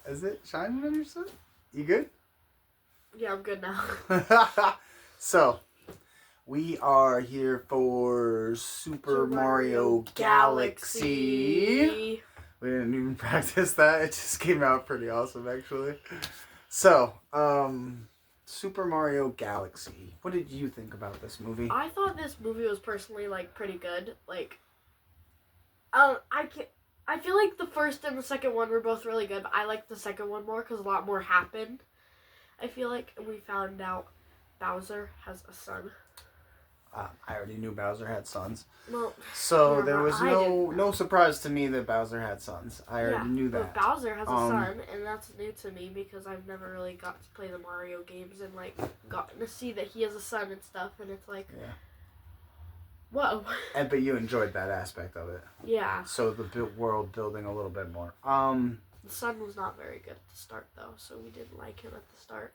Is it shining on your sun? You good? Yeah, I'm good now. So, we are here for Super Mario Galaxy. We didn't even practice that. It just came out pretty awesome, actually. So, Super Mario Galaxy. What did you think about this movie? I thought this movie was personally pretty good. I feel like the first and the second one were both really good, but I like the second one more because a lot more happened. I feel like we found out Bowser has a son. I already knew Bowser had sons. Well, so yeah, there was no surprise to me that Bowser had sons. I already knew that. But Bowser has a son, and that's new to me because I've never really got to play the Mario games and gotten to see that he has a son and stuff, and it's whoa. But you enjoyed that aspect of it. Yeah. So the world building a little bit more. The son was not very good at the start though, so we didn't like him at the start.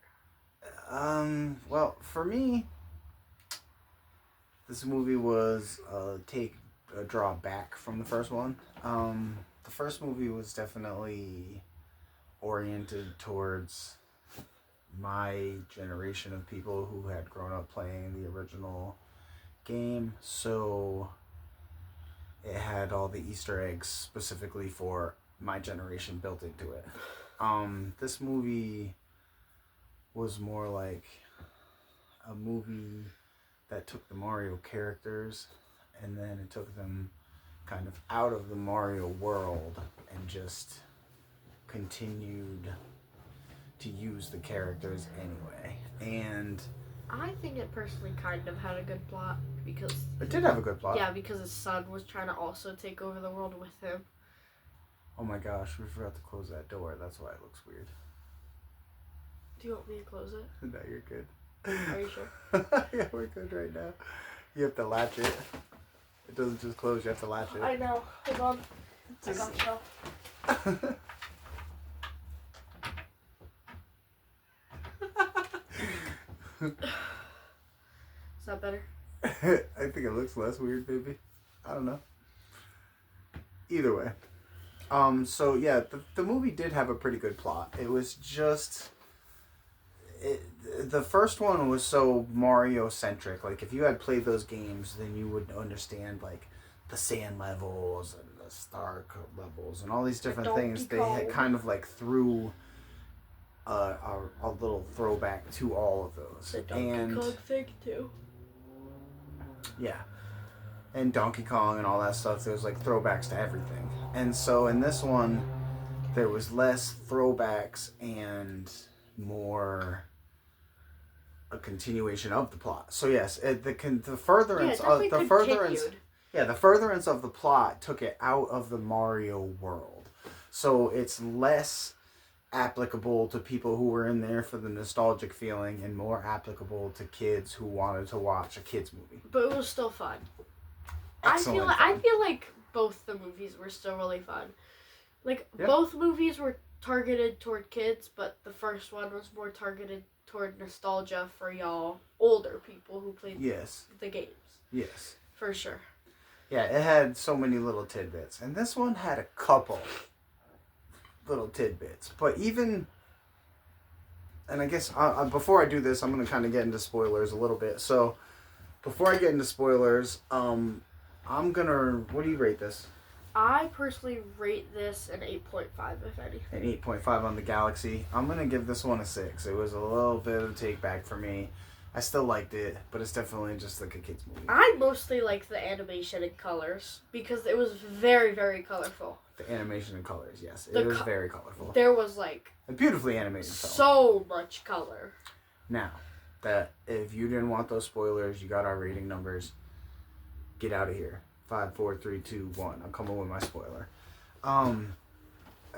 Well, for me, this movie was a draw back from the first one. The first movie was definitely oriented towards my generation of people who had grown up playing the original game, so it had all the Easter eggs specifically for my generation built into it. This movie was more like a movie that took the Mario characters and then it took them kind of out of the Mario world and just continued to use the characters anyway. And I think it personally kind of had a good plot because it did have a good plot. Yeah, because his son was trying to also take over the world with him. Oh my gosh, we forgot to close that door. That's why it looks weird. Do you want me to close it? No, you're good. Are you sure? Yeah, we're good right now. You have to latch it. It doesn't just close, you have to latch it. I know. Hold on. Just... I got you. Is that better? I think it looks less weird, maybe. I don't know. Either way. So yeah, the movie did have a pretty good plot. It was just... the first one was so Mario-centric. Like, if you had played those games, then you would understand, like, the sand levels and the star levels and all these different things. They had kind of, like, threw a little throwback to all of those. The Donkey Kong thing, too. Yeah. And Donkey Kong and all that stuff. There's, like, throwbacks to everything. And so in this one, there was less throwbacks and more a continuation of the plot. So yes, the furtherance of the plot took it out of the Mario world. So it's less applicable to people who were in there for the nostalgic feeling and more applicable to kids who wanted to watch a kids movie. But it was still fun. Excellent I feel like both the movies were still really fun. Both movies were targeted toward kids, but the first one was more targeted toward nostalgia for y'all older people who played the games. Yes. For sure. Yeah, it had so many little tidbits. And this one had a couple little tidbits. But even... And I guess before I do this, I'm going to kind of get into spoilers a little bit. So, before I get into spoilers, I'm going to... What do you rate this? I personally rate this an 8.5, if any. An 8.5 on the Galaxy. I'm going to give this one a 6. It was a little bit of a take back for me. I still liked it, but it's definitely just like a kid's movie. I mostly liked the animation and colors because it was very, very colorful. The animation and colors, yes. It was very colorful. There was a beautifully animated film. So much color. Now, that if you didn't want those spoilers, you got our rating numbers, get out of here. 5, 4, 3, 2, 1. I'm coming with my spoiler.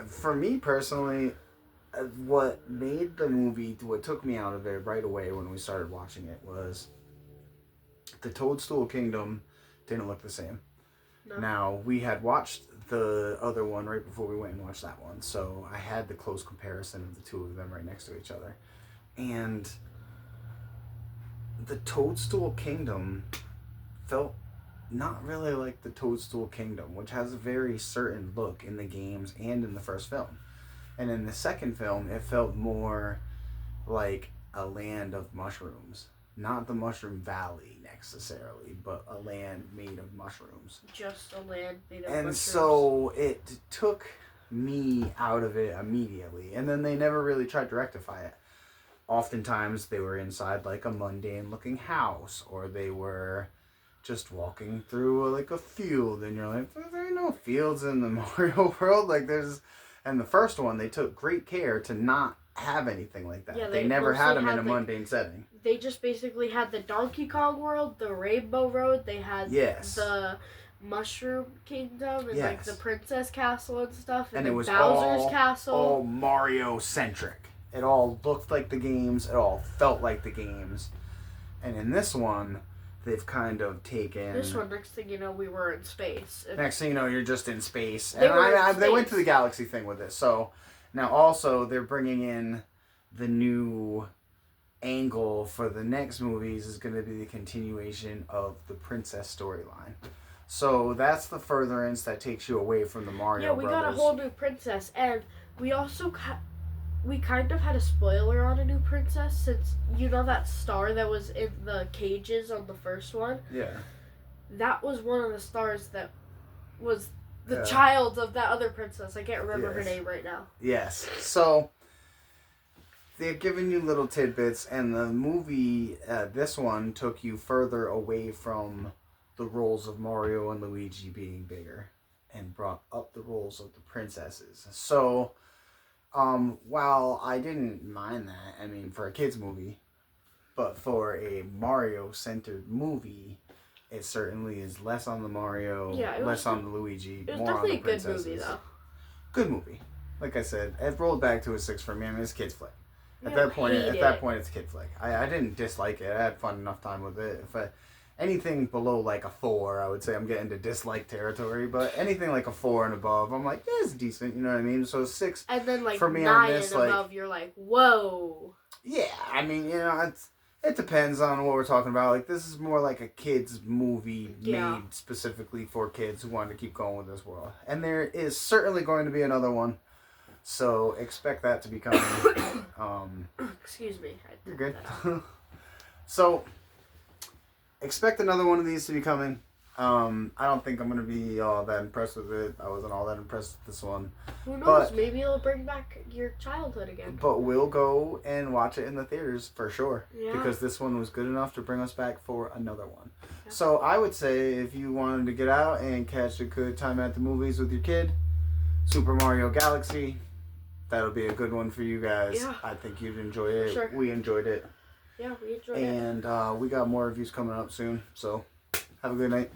For me personally, what made the movie, what took me out of it right away when we started watching it was the Toadstool Kingdom didn't look the same. No. Now, we had watched the other one right before we went and watched that one, so I had the close comparison of the two of them right next to each other. And the Toadstool Kingdom felt not really like the Toadstool Kingdom, which has a very certain look in the games and in the first film. And in the second film, it felt more like a land of mushrooms. Not the Mushroom Valley necessarily, but a land made of mushrooms. Just a land made of and mushrooms. So it took me out of it immediately. And then they never really tried to rectify it. Oftentimes they were inside like a mundane looking house, or they were just walking through like a field, and you're like, there are no fields in the Mario world. Like there's, and the first one they took great care to not have anything like that. Yeah, they never had them in a mundane setting. They just basically had the Donkey Kong world, the Rainbow Road. They had the Mushroom Kingdom and like the Princess Castle and stuff, and it was Bowser's Castle. All Mario centric. It all looked like the games. It all felt like the games. And in this one, they've kind of taken... This one, next thing you know, we were in space. Next thing you know, you're just in space. They went to the galaxy thing with it. So now also they're bringing in the new angle for the next movies is going to be the continuation of the princess storyline. So that's the furtherance that takes you away from the Mario Brothers. Yeah, we got a whole new princess. And we also... We kind of had a spoiler on a new princess, since you know that star that was in the cages on the first one? Yeah. That was one of the stars that was the child of that other princess. I can't remember her name right now. Yes. So, they've given you little tidbits, and the movie, this one, took you further away from the roles of Mario and Luigi being bigger, and brought up the roles of the princesses. So... while I didn't mind that, I mean, for a kid's movie, but for a Mario-centered movie, it certainly is less on the Mario, less on the Luigi, more on the princesses. It was definitely a good movie, though. Good movie. Like I said, it rolled back to a 6 for me. I mean, it's a kid's flick. At that point, it's a kid flick. I didn't dislike it. I had fun enough time with it. Anything below like a 4, I would say I'm getting to dislike territory. But anything like a 4 and above, I'm like, yeah, it's decent. You know what I mean? So 6. And then like for me 9 on this, and above, you're like, whoa. Yeah, I mean, it depends on what we're talking about. Like this is more like a kids movie made specifically for kids who want to keep going with this world. And there is certainly going to be another one. So expect that to be coming. Excuse me. You're good. So. Expect another one of these to be coming. I don't think I'm going to be all that impressed with it. I wasn't all that impressed with this one. Who knows? Maybe it'll bring back your childhood again. But we'll go and watch it in the theaters for sure. Yeah. Because this one was good enough to bring us back for another one. Yeah. So I would say if you wanted to get out and catch a good time at the movies with your kid, Super Mario Galaxy, that'll be a good one for you guys. Yeah. I think you'd enjoy it. Sure. We enjoyed it. Yeah, we enjoyed it. And we got more reviews coming up soon. So have a good night.